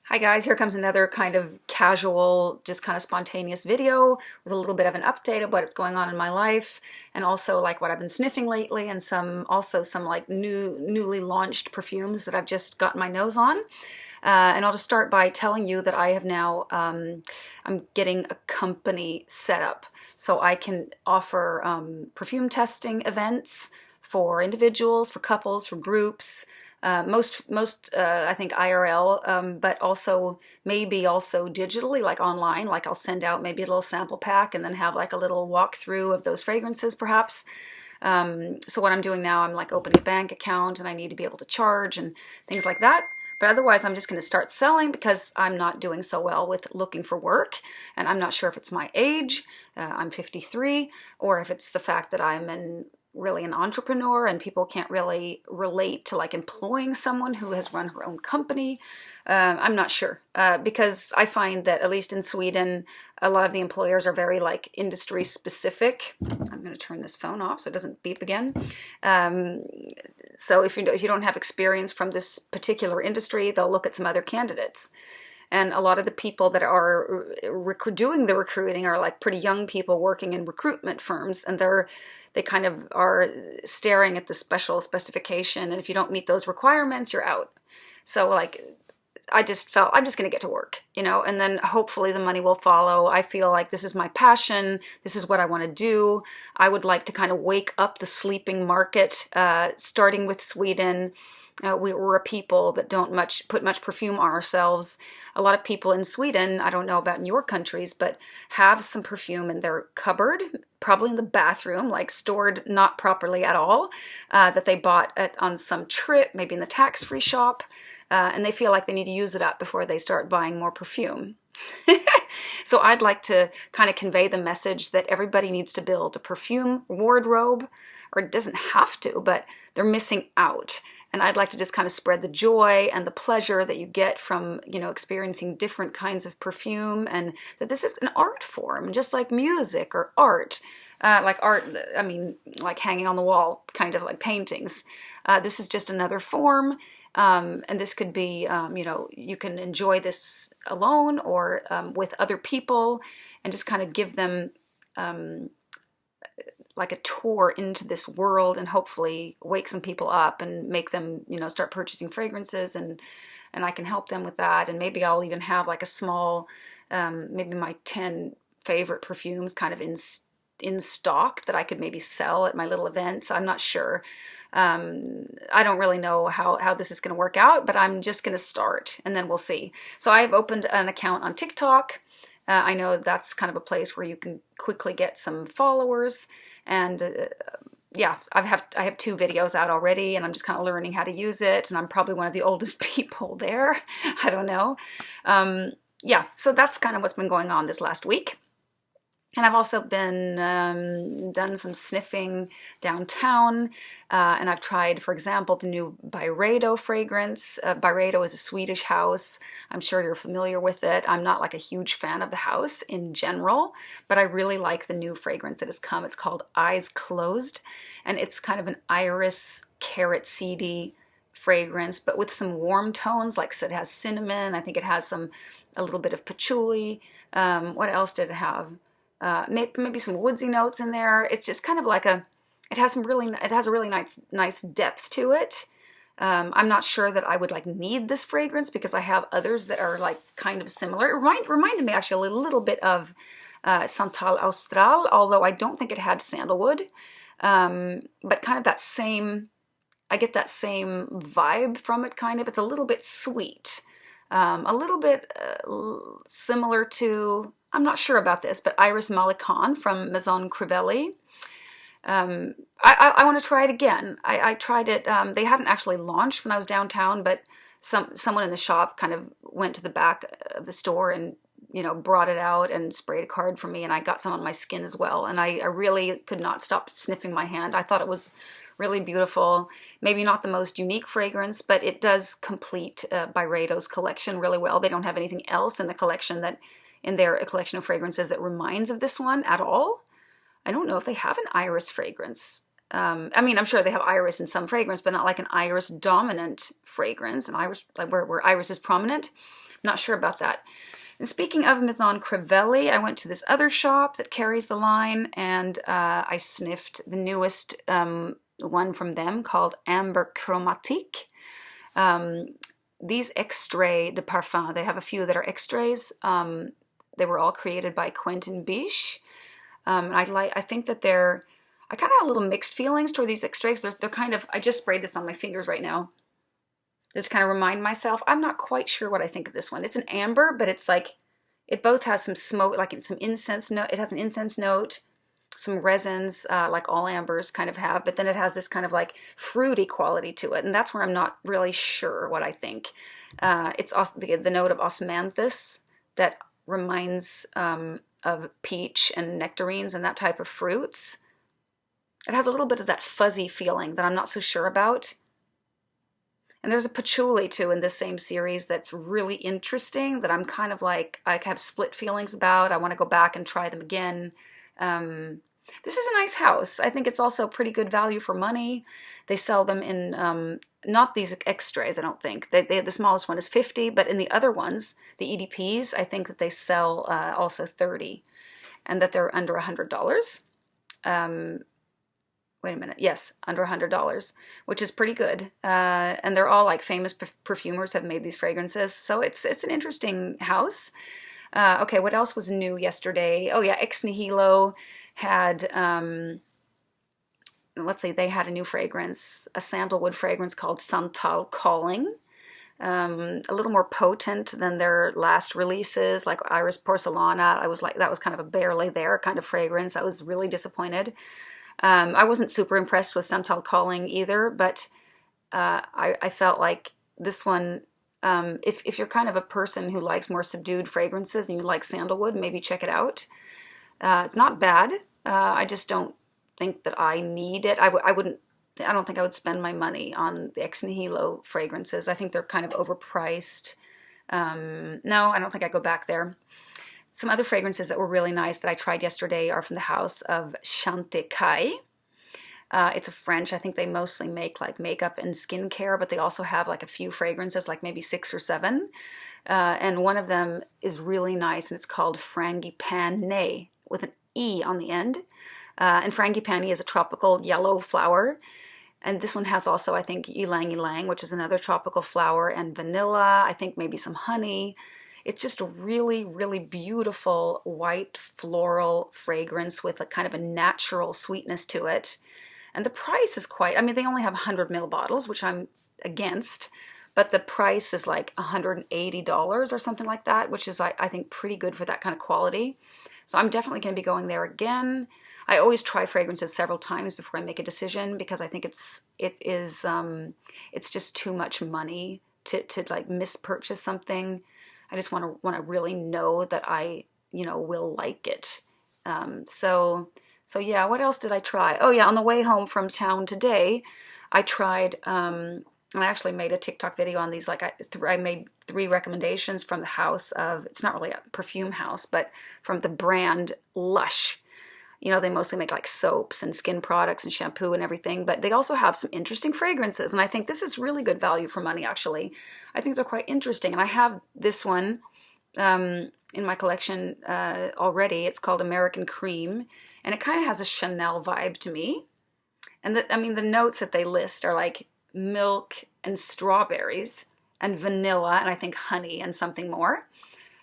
Hi guys, here comes another kind of casual, just kind of spontaneous video with a little bit of an update of what's going on in my life and also like what I've been sniffing lately and some like newly launched perfumes that I've just gotten my nose on. And I'll just start by telling you that I have now, I'm getting a company set up so I can offer perfume testing events for individuals, for couples, for groups. Most I think IRL, but also maybe also digitally, like online. Like I'll send out maybe a little sample pack and then have like a little walkthrough of those fragrances, perhaps. So what I'm doing now, I'm like opening a bank account and I need to be able to charge and things like that. But otherwise, I'm just going to start selling because I'm not doing so well with looking for work. And I'm not sure if it's my age, I'm 53, or if it's the fact that really an entrepreneur and people can't really relate to like employing someone who has run her own company. I'm not sure because I find that at least in Sweden, a lot of the employers are very like industry specific. I'm going to turn this phone off so it doesn't beep again. Um, so if you don't have experience from this particular industry, they'll look at some other candidates. And a lot of the people that are doing the recruiting are like pretty young people working in recruitment firms, and they kind of are staring at the special specification. And if you don't meet those requirements, you're out. So like I just felt I'm just going to get to work, and then hopefully the money will follow. I feel like this is my passion. This is what I want to do. I would like to kind of wake up the sleeping market, starting with Sweden. We're a people that don't put much perfume on ourselves. A lot of people in Sweden, I don't know about in your countries, but have some perfume in their cupboard, probably in the bathroom, like stored not properly at all, that they bought on some trip, maybe in the tax-free shop, and they feel like they need to use it up before they start buying more perfume. So I'd like to kind of convey the message that everybody needs to build a perfume wardrobe, or it doesn't have to, but they're missing out. And I'd like to just kind of spread the joy and the pleasure that you get from, experiencing different kinds of perfume, and that this is an art form, just like music or art. Like art, I mean, like hanging on the wall, kind of like paintings. This is just another form. And this could be, you can enjoy this alone or with other people and just kind of give them like a tour into this world and hopefully wake some people up and make them, start purchasing fragrances, and I can help them with that. And maybe I'll even have like a small, maybe my 10 favorite perfumes kind of in stock that I could maybe sell at my little events. I'm not sure. I don't really know how this is going to work out, but I'm just going to start and then we'll see. So I've opened an account on TikTok. I know that's kind of a place where you can quickly get some followers. And yeah, I have 2 videos out already, and I'm just kind of learning how to use it. And I'm probably one of the oldest people there. I don't know. Yeah, so that's kind of what's been going on this last week. And I've also been done some sniffing downtown, and I've tried, for example, the new Byredo fragrance. Byredo is a Swedish house. I'm sure you're familiar with it. I'm not like a huge fan of the house in general, but I really like the new fragrance that has come. It's called Eyes Closed, and it's kind of an iris carrot seedy fragrance, but with some warm tones. Like it has cinnamon. I think it has a little bit of patchouli. What else did it have? Maybe some woodsy notes in there. It's just kind of like it has a really nice depth to it. I'm not sure that I would like need this fragrance because I have others that are like kind of similar. It reminded me actually a little bit of Santal Austral, although I don't think it had sandalwood. But kind of I get that same vibe from it kind of. It's a little bit sweet. A little bit similar to, I'm not sure about this, but Iris Malikhan from Maison Crivelli. I want to try it again. I tried it. They hadn't actually launched when I was downtown, but someone in the shop kind of went to the back of the store and brought it out and sprayed a card for me, and I got some on my skin as well. And I really could not stop sniffing my hand. I thought it was really beautiful. Maybe not the most unique fragrance, but it does complete Byredo's collection really well. They don't have anything else in their collection of fragrances that reminds of this one at all. I don't know if they have an iris fragrance. I mean, I'm sure they have iris in some fragrance, but not like an iris dominant fragrance, an iris like where iris is prominent. Not sure about that. And speaking of Maison Crivelli, I went to this other shop that carries the line, and I sniffed the newest one from them called Ambre Chromatique. These extraits de parfum, they have a few that are extraits. They were all created by Quentin Biche. I think that I kind of have a little mixed feelings toward these extracts. They're kind of, I just sprayed this on my fingers right now. Just kind of remind myself, I'm not quite sure what I think of this one. It's an amber, but it's like, it both has some smoke, like some incense note. It has an incense note, some resins, like all ambers kind of have, but then it has this kind of like fruity quality to it. And that's where I'm not really sure what I think. It's also the note of osmanthus that reminds of peach and nectarines and that type of fruits. It has a little bit of that fuzzy feeling that I'm not so sure about. And there's a patchouli too in this same series that's really interesting that I'm kind of like, I have split feelings about. I want to go back and try them again. This is a nice house. I think it's also pretty good value for money. They sell them in, not these extras, I don't think. The smallest one is 50, but in the other ones, the EDPs, I think that they sell also 30, and that they're under $100. Wait a minute. Yes, under $100, which is pretty good. And they're all like famous perfumers have made these fragrances. So it's an interesting house. Okay, what else was new yesterday? Oh yeah, Ex Nihilo had, let's see, they had a new fragrance, a sandalwood fragrance called Santal Calling. A little more potent than their last releases, like Iris Porcelana. I was like, that was kind of a barely there kind of fragrance. I was really disappointed. I wasn't super impressed with Santal Calling either, but I felt like this one, if you're kind of a person who likes more subdued fragrances and you like sandalwood, maybe check it out. It's not bad. I just don't think that I need it. I don't think I would spend my money on the Ex Nihilo fragrances. I think they're kind of overpriced. No, I don't think I go back there. Some other fragrances that were really nice that I tried yesterday are from the house of Chantecaille. It's a French. I think they mostly make like makeup and skincare, but they also have like a few fragrances, like maybe 6 or 7. And one of them is really nice, and it's called Frangipane with an E on the end. And Frangipane is a tropical yellow flower. And this one has also, I think, ylang ylang, which is another tropical flower, and vanilla, I think maybe some honey. It's just a really, really beautiful white floral fragrance with a kind of a natural sweetness to it. And the price is quite, I mean, they only have 100 ml bottles, which I'm against, but the price is like $180 or something like that, which is, I think, pretty good for that kind of quality. So I'm definitely going to be going there again. I always try fragrances several times before I make a decision, because I think it's just too much money to like mispurchase something. I just want to really know that I, will like it. So yeah, what else did I try? Oh yeah, on the way home from town today, I tried, and I actually made a TikTok video on these. Like I made 3 recommendations from the house of, it's not really a perfume house, but from the brand Lush. They mostly make like soaps and skin products and shampoo and everything, but they also have some interesting fragrances. And I think this is really good value for money, actually. I think they're quite interesting. And I have this one in my collection already. It's called American Cream, and it kind of has a Chanel vibe to me. And the notes that they list are like milk and strawberries and vanilla, and I think honey and something more.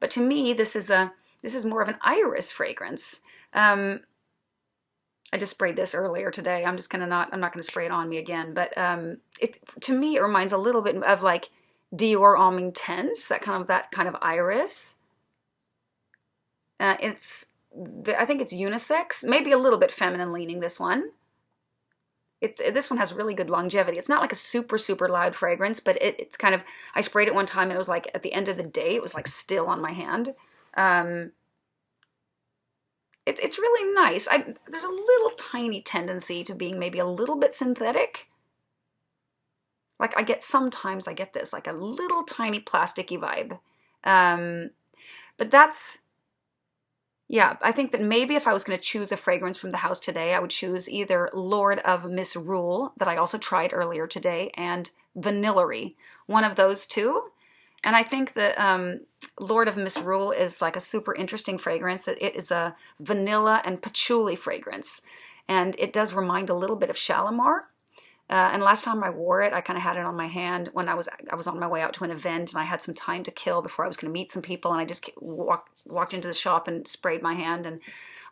But to me, this is more of an iris fragrance. I just sprayed this earlier today. I'm not gonna spray it on me again. But to me, it reminds a little bit of like Dior Homme Intense, that kind of iris. I think it's unisex, maybe a little bit feminine leaning, this one. This one has really good longevity. It's not like a super, super loud fragrance, but it's kind of, I sprayed it one time and it was like at the end of the day, it was like still on my hand. It's really nice. There's a little tiny tendency to being maybe a little bit synthetic. Like sometimes I get this, like a little tiny plasticky vibe. But that's, yeah, I think that maybe if I was going to choose a fragrance from the house today, I would choose either Lord of Misrule, that I also tried earlier today, and Vanillary. One of those two. And I think that Lord of Misrule is like a super interesting fragrance. It is a vanilla and patchouli fragrance. And it does remind a little bit of Shalimar. And last time I wore it, I kind of had it on my hand when I was on my way out to an event, and I had some time to kill before I was going to meet some people, and I just walked into the shop and sprayed my hand, and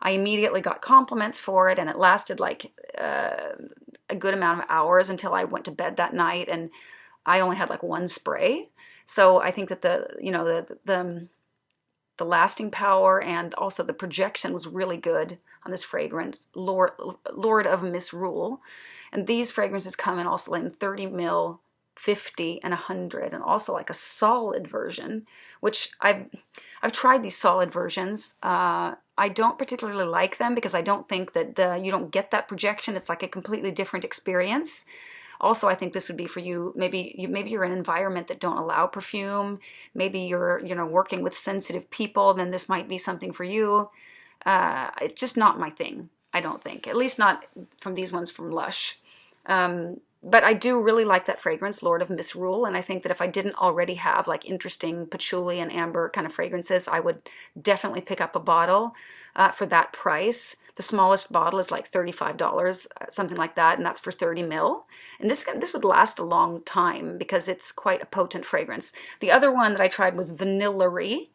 I immediately got compliments for it, and it lasted like a good amount of hours until I went to bed that night, and I only had like one spray. So I think that the lasting power and also the projection was really good on this fragrance, Lord of Misrule. And these fragrances come in also in 30 mil, 50, and 100, and also like a solid version, which I've tried these solid versions. I don't particularly like them because I don't think that you don't get that projection. It's like a completely different experience. Also, I think this would be for you. Maybe you're in an environment that don't allow perfume. Maybe you're working with sensitive people. Then this might be something for you. It's just not my thing. I don't think, at least not from these ones from Lush. But I do really like that fragrance, Lord of Misrule, and I think that if I didn't already have like interesting patchouli and amber kind of fragrances, I would definitely pick up a bottle for that price. The smallest bottle is like $35, something like that, and that's for 30 mil. And this would last a long time because it's quite a potent fragrance. The other one that I tried was Vanillary,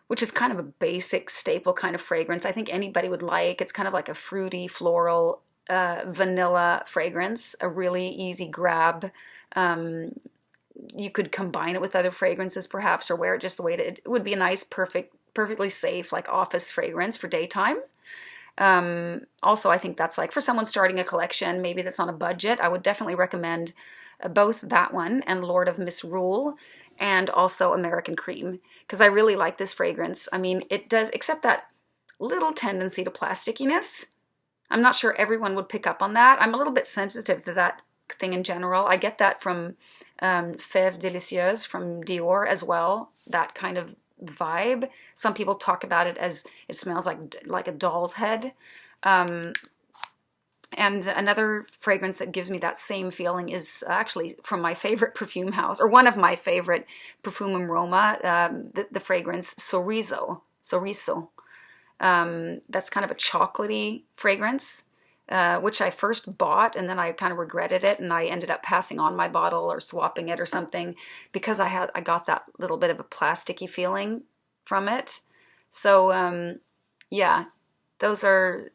which is kind of a basic staple kind of fragrance. I think anybody would like. It's kind of like a fruity, floral, vanilla fragrance, a really easy grab. You could combine it with other fragrances perhaps, or wear it just the way it would be a nice, perfectly safe like office fragrance for daytime. Also, I think that's like for someone starting a collection, maybe that's on a budget, I would definitely recommend both that one and Lord of Misrule, and also American Cream, because I really like this fragrance. I mean, it does, except that little tendency to plasticiness. I'm not sure everyone would pick up on that. I'm a little bit sensitive to that thing in general. I get that from Fève Délicieuse from Dior as well, that kind of vibe. Some people talk about it as it smells like a doll's head. And another fragrance that gives me that same feeling is actually from my favorite perfume house, or one of my favorite, Profumum Roma, the fragrance Sorriso. That's kind of a chocolatey fragrance, which I first bought and then I kind of regretted it, and I ended up passing on my bottle or swapping it or something because I got that little bit of a plasticky feeling from it. So yeah, those are.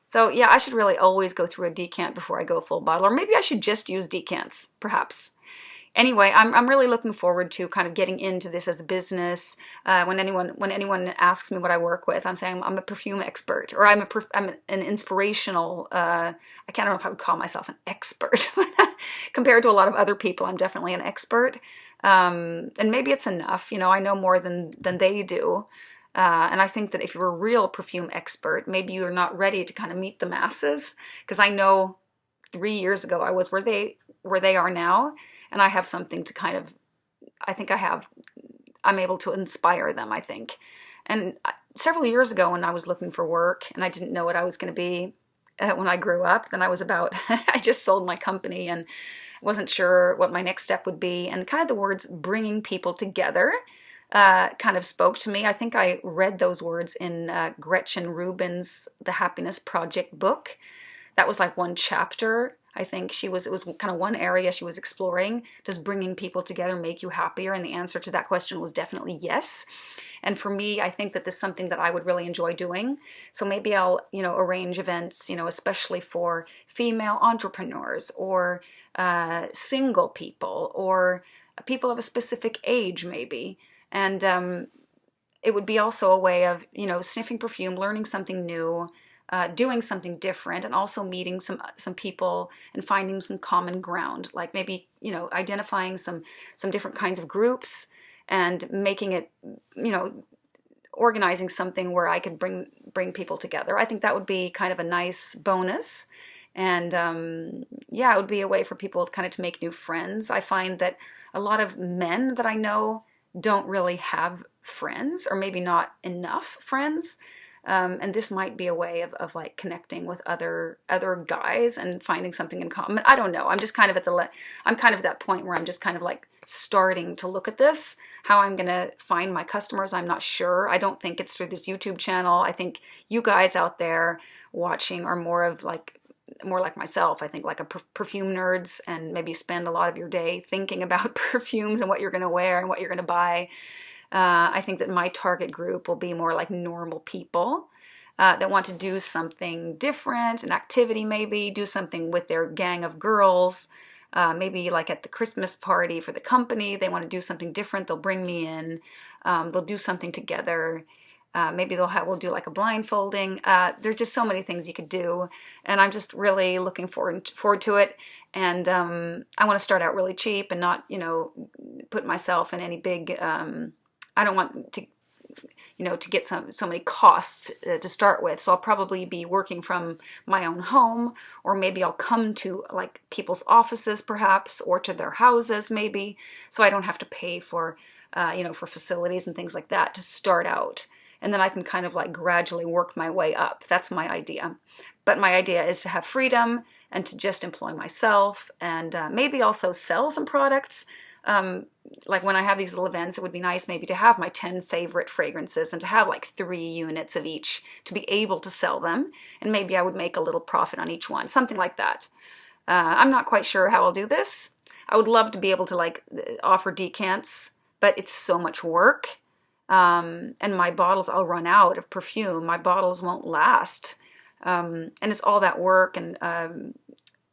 So yeah, I should really always go through a decant before I go full bottle, or maybe I should just use decants, perhaps. Anyway, I'm really looking forward to kind of getting into this as a business. When anyone asks me what I work with, I'm saying I'm a perfume expert, or I'm an inspirational. I can't know if I would call myself an expert, compared to a lot of other people. I'm definitely an expert, and maybe it's enough. I know more than they do. And I think that if you're a real perfume expert, maybe you're not ready to kind of meet the masses, because I know 3 years ago I was where they are now, and I have something to kind of, I'm able to inspire them, I think. And several years ago when I was looking for work and I didn't know what I was going to be when I grew up, then I just sold my company and wasn't sure what my next step would be, and kind of the words bringing people together kind of spoke to me. I think I read those words in Gretchen Rubin's The Happiness Project book. That was like one chapter. I think it was kind of one area she was exploring. Does bringing people together make you happier? And the answer to that question was definitely yes. And for me, I think that this is something that I would really enjoy doing. So maybe I'll, arrange events, especially for female entrepreneurs, or single people, or people of a specific age maybe. And it would be also a way of, sniffing perfume, learning something new, doing something different, and also meeting some people and finding some common ground. Like maybe, identifying some different kinds of groups and making it, organizing something where I could bring people together. I think that would be kind of a nice bonus. And yeah, it would be a way for people kind of to make new friends. I find that a lot of men that I know don't really have friends, or maybe not enough friends. And this might be a way of like connecting with other guys and finding something in common. I don't know. I'm just kind of at that point where I'm just kind of like starting to look at this. How I'm gonna find my customers, I'm not sure. I don't think it's through this YouTube channel. I think you guys out there watching are more like myself. I think like a perfume nerds, and maybe spend a lot of your day thinking about perfumes and what you're gonna wear and what you're gonna buy. I think that my target group will be more like normal people that want to do something different, an activity maybe, do something with their gang of girls. Maybe like at the Christmas party for the company, they want to do something different. They'll bring me in. They'll do something together. Maybe we'll do like a blindfolding. There's just so many things you could do, and I'm just really looking forward to it. And I want to start out really cheap and not, put myself in any big. I don't want to, to get so many costs to start with. So I'll probably be working from my own home, or maybe I'll come to like people's offices perhaps, or to their houses maybe, so I don't have to pay for, for facilities and things like that to start out. And then I can kind of like gradually work my way up. That's my idea. But my idea is to have freedom and to just employ myself, and maybe also sell some products. Like when I have these little events, it would be nice maybe to have my 10 favorite fragrances and to have like 3 units of each to be able to sell them. And maybe I would make a little profit on each one, something like that. I'm not quite sure how I'll do this. I would love to be able to like offer decants, but it's so much work. And my bottles, I'll run out of perfume. My bottles won't last. And it's all that work. And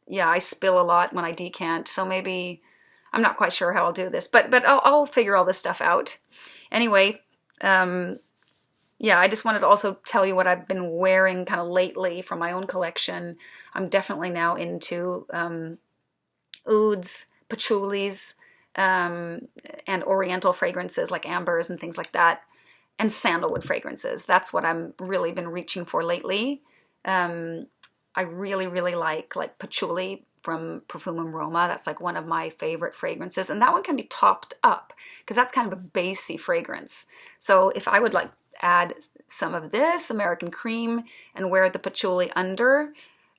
yeah, I spill a lot when I decant. So maybe I'm not quite sure how I'll do this, but I'll figure all this stuff out. Anyway, yeah, I just wanted to also tell you what I've been wearing kind of lately from my own collection. I'm definitely now into ouds, patchoulis, and oriental fragrances like ambers and things like that, and sandalwood fragrances. That's what I'm really been reaching for lately. I really, really like patchouly from Profumum Roma. That's like one of my favorite fragrances, and that one can be topped up because that's kind of a basey fragrance. So if I would like add some of this American cream and wear the patchouly under,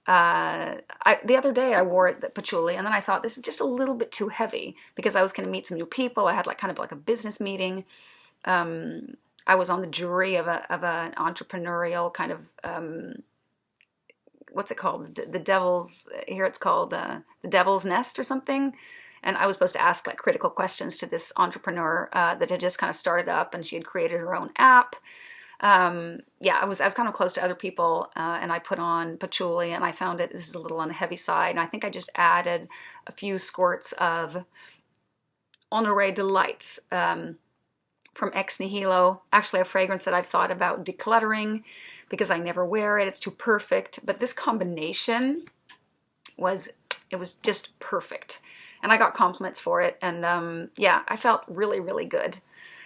the other day I wore the patchouly, and then I thought this is just a little bit too heavy because I was going to meet some new people. I had like kind of like a business meeting. I was on the jury of an entrepreneurial kind of what's it called? The Devil's, here it's called the Devil's Nest or something. And I was supposed to ask like critical questions to this entrepreneur that had just kind of started up, and she had created her own app. Yeah, I was kind of close to other people, and I put on patchouly, and I found this is a little on the heavy side, and I think I just added a few squirts of Honoré Delights from Ex Nihilo, actually a fragrance that I've thought about decluttering because I never wear it. It's too perfect. But this combination was just perfect. And I got compliments for it. And yeah, I felt really, really good.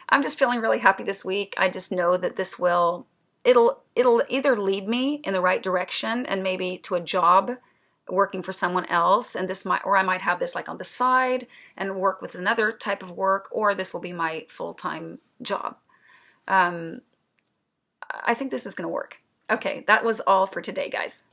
I'm just feeling really happy this week. I just know that this it'll either lead me in the right direction and maybe to a job working for someone else, and I might have this like on the side and work with another type of work, or this will be my full-time job. I think this is going to work. Okay, that was all for today, guys.